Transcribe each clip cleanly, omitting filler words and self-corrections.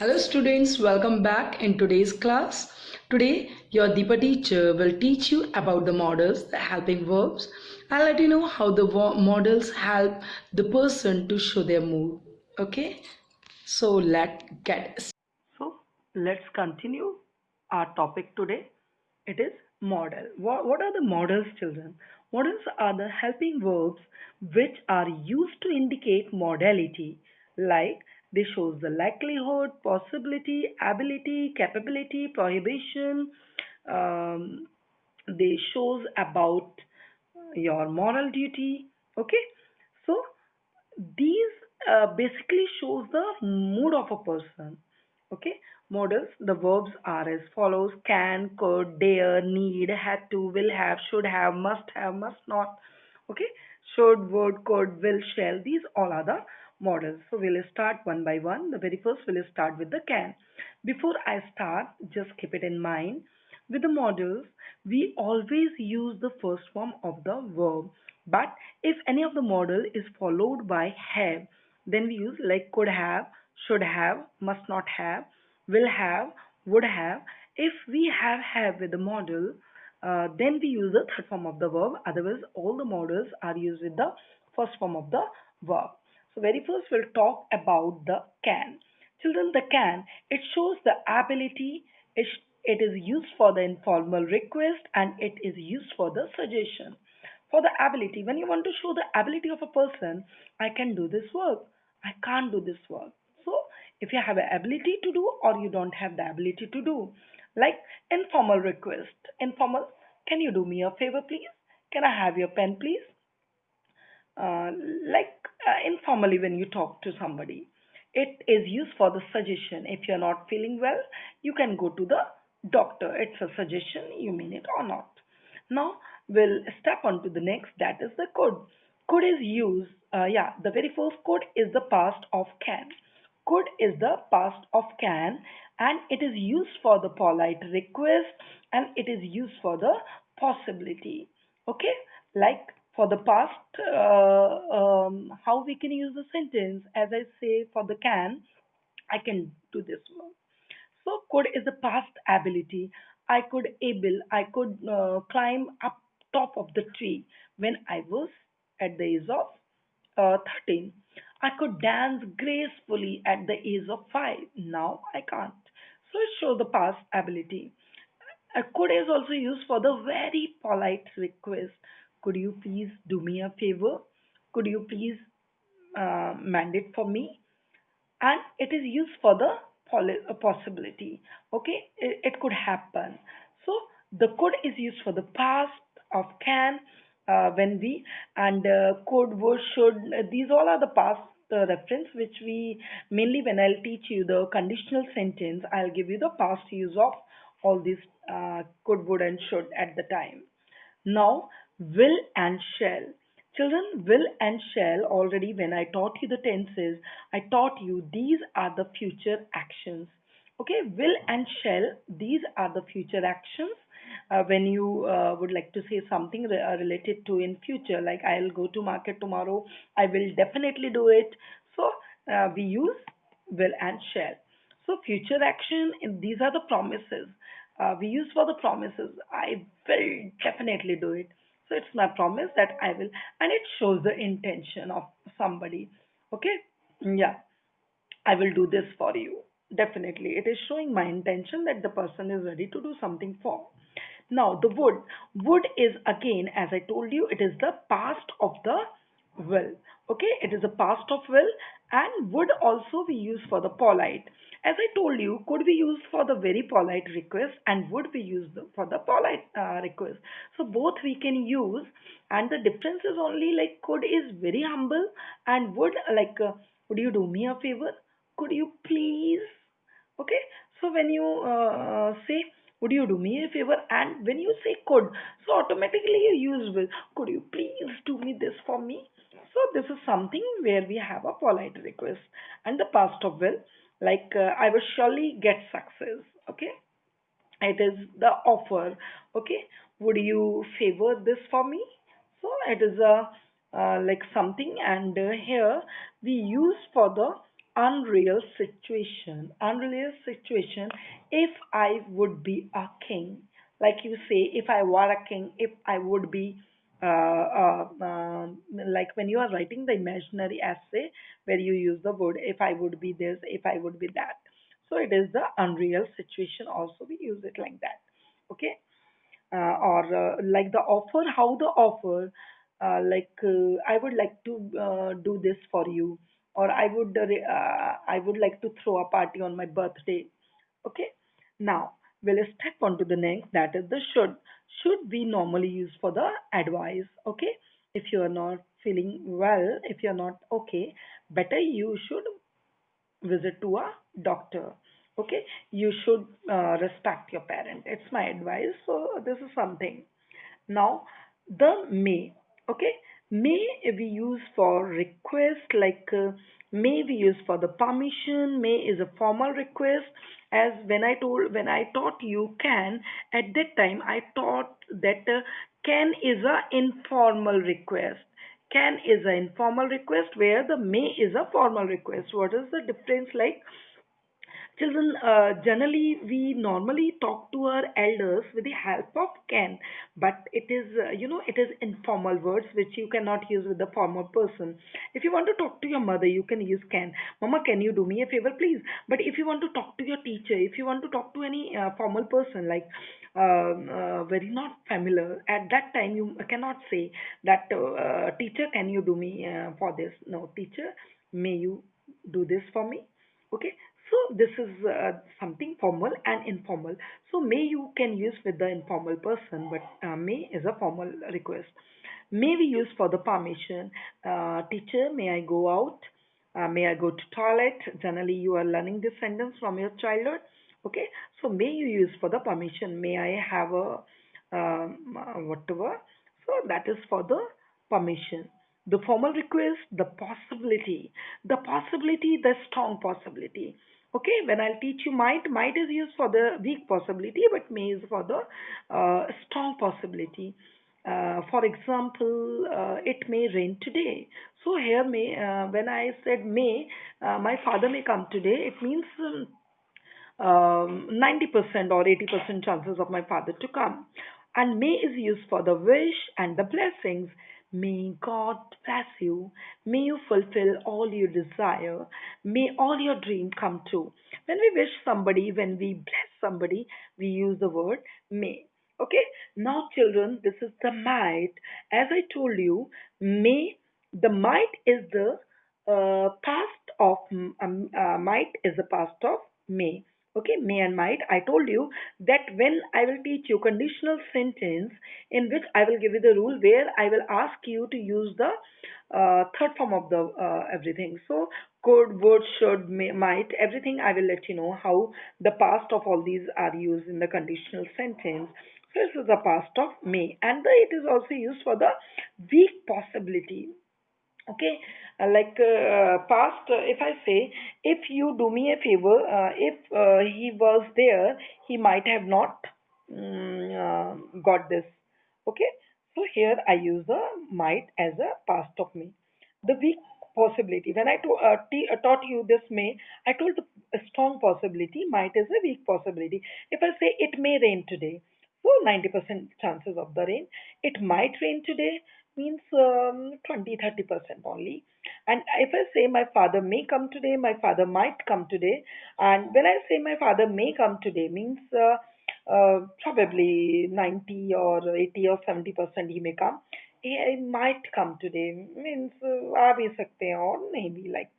Hello students, welcome back in today's class. Today your Deepa teacher will teach you about the models, the helping verbs. I'll let you know how the models help the person to show their mood. Okay, so so let's continue our topic today. It is model. What are the models, children? Models are the helping verbs which are used to indicate modality, like they shows the likelihood, possibility, ability, capability, prohibition. Um, they shows about your moral duty. Okay, so these basically shows the mood of a person. Okay, models, the verbs are as follows: can, could, dare, need, had to, will have, must not. Okay, should, would, could, will, shall, these all are the models. So we'll start one by one. The very first we'll start with the can. Before I start, just keep it in mind, with the models we always use the first form of the verb, but if any of the model is followed by have, then we use like could have, should have, must not have, will have, would have. If we have with the model, then we use the third form of the verb. Otherwise, all the models are used with the first form of the verb. So very first we'll talk about the can. Children, the can, it shows the ability, it is used for the informal request and it is used for the suggestion. For the ability, when you want to show the ability of a person, I can do this work, I can't do this work. So if you have the ability to do or you don't have the ability to do, like informal request, informal, can you do me a favor please, can I have your pen please? uh, like informally when you talk to somebody, it is used for the suggestion. If you're not feeling well, you can go to the doctor. It's a suggestion, you mean it or not. Now we'll step on to the next, that is the could. Could is used, the very first could is the past of can. Could is the past of can, and it is used for the polite request and it is used for the possibility. Okay, like for the past, how we can use the sentence, as I say for the can, I can do this one. So could is the past ability. I could climb up top of the tree when I was at the age of 13. I could dance gracefully at the age of 5. Now I can't. So it shows the past ability. A could is also used for the very polite request. Could you please do me a favor? Could you please mend it for me? And it is used for the possibility. Okay, it could happen. So the could is used for the past of can, when we, and could, would, should, these all are the past reference which we mainly, when I'll teach you the conditional sentence, I'll give you the past use of all these could, would, and should at the time. Now, will and shall. Children, will and shall, already when I taught you the tenses, I taught you these are the future actions. Okay, will and shall, these are the future actions. When you would like to say something related to in future, like I'll go to market tomorrow, I will definitely do it. So we use will and shall. So future action, these are the promises. We use for the promises. I will definitely do it. So it's my promise that I will, and it shows the intention of somebody. Okay, yeah, I will do this for you. Definitely, it is showing my intention that the person is ready to do something for. Now, the would. Would is again, as I told you, it is the past of the will. Okay, it is the past of will, and would also be used for the polite. As I told you, could be used for the very polite request and would be used for the polite request. So both we can use, and the difference is only like could is very humble and would, like would you do me a favor? Could you please? Okay, so when you say would you do me a favor, and when you say could, so automatically you use will. Could you please do me this for me? So this is something where we have a polite request, and the past of will, like I will surely get success. Okay, it is the offer. Okay, would you favor this for me? So it is a like something, and here we use for the unreal situation. Unreal situation. If I would be a king, like you say, if I were a king, if I would be, like when you are writing the imaginary essay where you use the word if I would be this, if I would be that. So it is the unreal situation. Also, we use it like that. Okay, or like the offer, how the offer, I would like to do this for you, or I would like to throw a party on my birthday. Okay, now we'll step on to the next, that is the should. Should we normally use for the advice. Okay, if you are not feeling well, if you're not okay, better you should visit to a doctor. Okay, you should respect your parent, it's my advice. So this is something. Now the may. Okay, may we use for request, may we use for the permission. May is a formal request. As when I taught you can, at that time I taught that can is a informal request. Can is an informal request, where the may is a formal request. What is the difference? Like, children, generally we normally talk to our elders with the help of can, but it is, it is informal words which you cannot use with the formal person. If you want to talk to your mother, you can use can. Mama, can you do me a favor, please? But if you want to talk to your teacher, if you want to talk to any formal person, like very not familiar, at that time you cannot say that, teacher, can you do me for this? No, teacher, may you do this for me? Okay, so this is something formal and informal. So may you can use with the informal person, but may is a formal request. May we use for the permission. Teacher, may I go out? May I go to toilet? Generally, you are learning this sentence from your childhood. Okay, so may you use for the permission. May I have a whatever. So that is for the permission. The formal request, the possibility, the strong possibility. Okay, when I'll teach you might is used for the weak possibility, but may is for the strong possibility. For example, it may rain today. So here may, when I said may, my father may come today, it means 90% or 80% chances of my father to come. And may is used for the wish and the blessings. May God bless you. May you fulfill all your desire. May all your dreams come true. When we wish somebody, when we bless somebody, we use the word may. Okay, now children, this is the might. As I told you, may, the might is the past of might is the past of may. Okay, may and might. I told you that when I will teach you conditional sentence, in which I will give you the rule where I will ask you to use the third form of the everything. So could, would, should, may, might, everything I will let you know how the past of all these are used in the conditional sentence. So this is the past of may, and it is also used for the weak possibility. Okay, past, if I say, if you do me a favor, if he was there, he might have not got this. Okay, so here I use the might as a past of me. The weak possibility, when I taught you this may, I told the a strong possibility, might is a weak possibility. If I say it may rain today, so 90% chances of the rain. It might rain today means 20-30% only. And if I say my father may come today, my father might come today. And when I say my father may come today means probably 90 or 80 or 70% he may come. He might come today means आ भी सकते हैं और नहीं भी, like.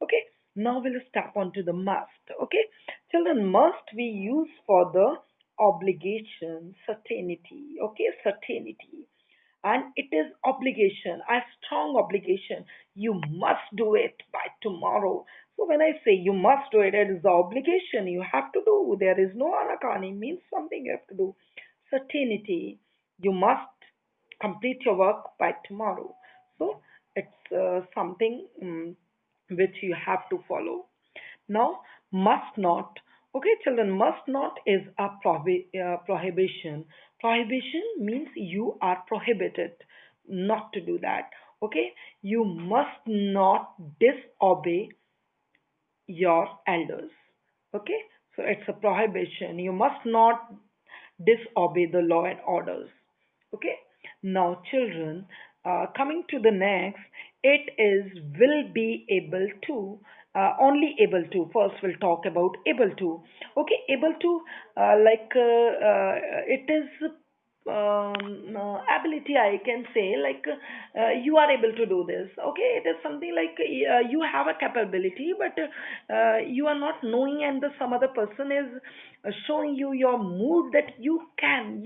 Okay, now we'll step on to the must. Okay, children, must we use for the obligation, certainty. Okay, certainty, and it is obligation, a strong obligation. You must do it by tomorrow. So when I say you must do it, it is the obligation you have to do. There is no anakani, means something you have to do. Certainty, you must complete your work by tomorrow. So it's something which you have to follow. Now, must not. Okay, children, must not is a prohibition. Prohibition means you are prohibited not to do that. Okay, you must not disobey your elders. Okay, so it's a prohibition. You must not disobey the law and orders. Okay, now children, coming to the next, it is will be able to. Only able to. First, we'll talk about able to. Okay, able to, it is ability, I can say, like you are able to do this. Okay, it is something like you have a capability, but you are not knowing, and the some other person is showing you your mood that you can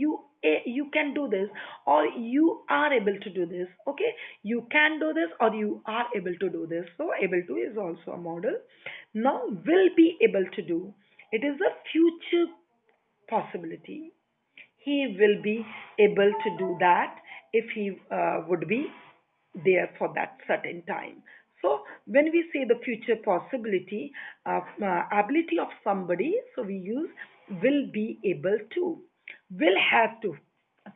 do this, or you are able to do this. Okay, you can do this or you are able to do this. So able to is also a model. Now will be able to do, it is a future possibility. He will be able to do that if he would be there for that certain time. So when we say the future possibility of ability of somebody, so we use will be able to, will have to.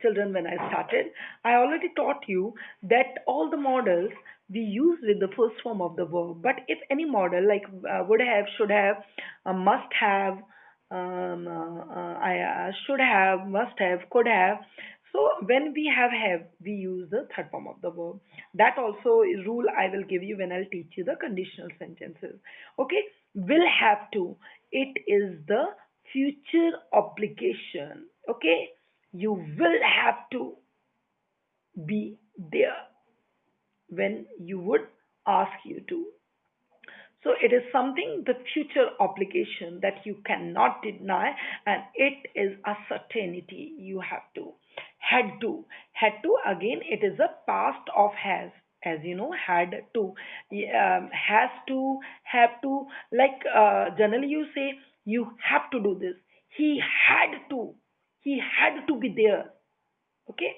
Children, when I started, I already taught you that all the models we use with the first form of the verb. But if any model like would have, should have, must have, I should have, must have, could have. So when we have, we use the third form of the verb. That also is rule I will give you when I'll teach you the conditional sentences. Okay, will have to. It is the future obligation. Okay, you will have to be there when you would ask you to. So it is something, the future obligation that you cannot deny, and it is a certainty you have to. Had to. Had to, again, it is a past of has. As you know, had to. Has to, have to. Like generally you say, you have to do this. He had to. He had to be there. Okay,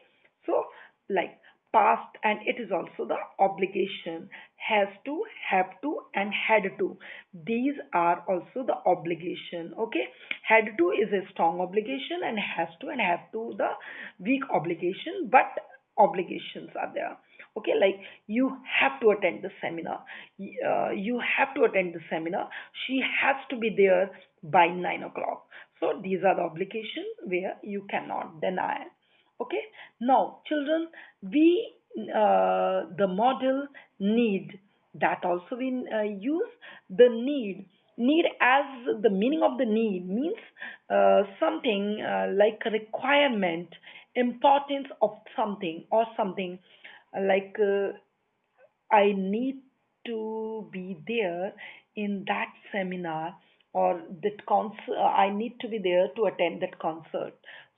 so like past, and it is also the obligation. Has to, have to, and had to, these are also the obligation. Okay, had to is a strong obligation, and has to and have to the weak obligation, but obligations are there. Okay, like you have to attend the seminar. You have to attend the seminar. She has to be there by 9 o'clock. So these are the obligations where you cannot deny. Okay, now children, we the model need, that also we use the need as the meaning of the need means something like a requirement, importance of something, or something like I need to be there in that seminar, or that concert. I need to be there to attend that concert.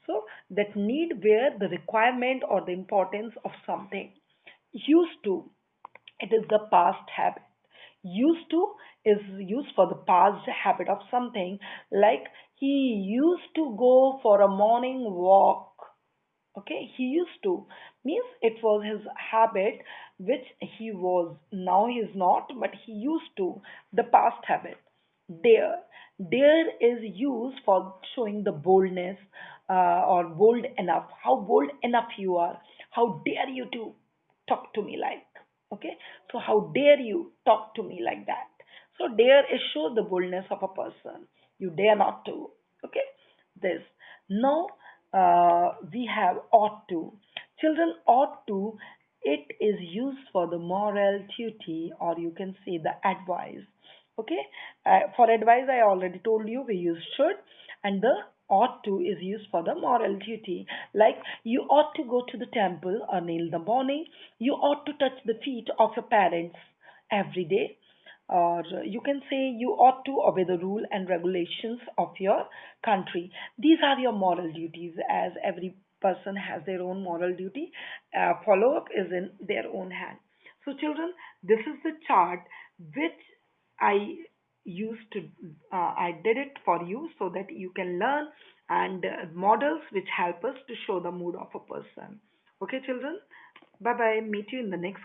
So that need where the requirement or the importance of something. Used to, it is the past habit. Used to is used for the past habit of something, like he used to go for a morning walk. Okay, he used to means it was his habit, which he was, now he is not, but he used to, the past habit. Dare is used for showing the boldness, or bold enough, how bold enough you are, how dare you to talk to me like. Okay, so how dare you talk to me like that. So dare is show the boldness of a person, you dare not to. Okay, this. Now we have ought to. Children, ought to, it is used for the moral duty, or you can say the advice. Okay, for advice I already told you we use should, and the ought to is used for the moral duty. Like you ought to go to the temple early in the morning, you ought to touch the feet of your parents every day, or you can say you ought to obey the rule and regulations of your country. These are your moral duties, as every person has their own moral duty. Follow up is in their own hand. So children, this is the chart which I used to I did it for you so that you can learn, and models which help us to show the mood of a person. Okay children, bye bye, meet you in the next